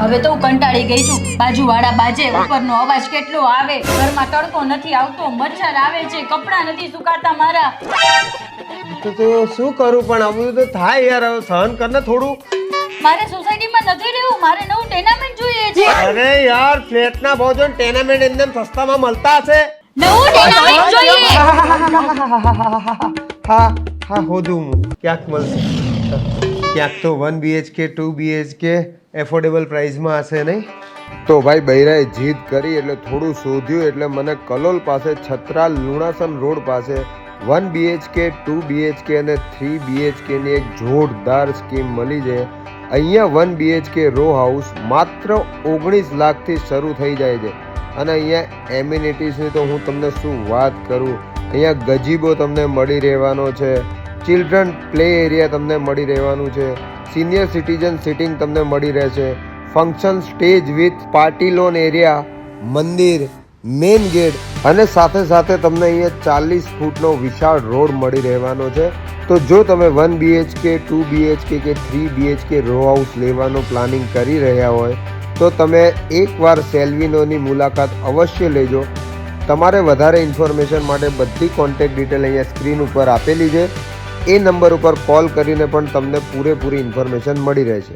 હવે તો હું કંટાળી ગઈ છું. બાજુવાળા બાજે, ઉપરનો અવાજ કેટલો આવે, ઘરમાં તડકો નથી આવતો, મચ્છર આવે છે, કપડાં નથી સુકાતા મારા. તો શું કરું, પણ આ બધું તો થાય યાર, હવે સહન કર ને થોડું. મારે સોસાયટીમાં નથી રહેવું, મારે નવું ટેનામેન્ટ જોઈએ છે. અરે યાર, ફ્લેટના ભાવ જો ટેનામેન્ટ એમને સસ્તામાં મળતા હશે. નવું ટેનામેન્ટ જોઈએ. હા હોદું હું ક્યાંક મળશે, ક્યાંક તો 1 BHK 2 BHK એફોર્ડેબલ પ્રાઇસમાં હશે નહીં. તો ભાઈ બૈરાએ જીદ કરી એટલે થોડું શોધ્યું એટલે મને કલોલ પાસે છત્રાલ લુણાસન રોડ પાસે 1 BHK 2 BHK અને 3 BHK ની એક જોરદાર સ્કીમ મળી છે. અહીંયા 1 BHK રો હાઉસ માત્ર 19 લાખથી શરૂ થઈ જાય છે અને અહીંયા એમ્યુનિટીઝની તો હું તમને શું વાત કરું. અહીંયા ગજીબો તમને મળી રહેવાનો છે, ચિલ્ડ્રન પ્લે એરિયા તમને મળી રહેવાનું છે, સિનિયર સિટીઝન સિટિંગ તમને મળી રહેશે, function stage with party loan area, મંદિર, મેઇન ગેટ અને સાથે સાથે તમને અહીંયા 40 ફૂટનો વિશાળ રોડ મળી રહેવાનો છે. તો જો તમે 1 BHK 2 BHK કે 3 BHK રો હાઉસ લેવાનું પ્લાનિંગ કરી રહ્યા હોય તો તમે એકવાર સેલ્વિનોની મુલાકાત અવશ્ય લેજો. તમારે વધારે ઇન્ફોર્મેશન માટે બધી કોન્ટેક્ટ ડિટેલ અહીંયા સ્ક્રીન ઉપર આપેલી છે. એ નંબર ઉપર કોલ કરીને પણ તમને પૂરેપૂરી ઇન્ફોર્મેશન મળી રહેશે.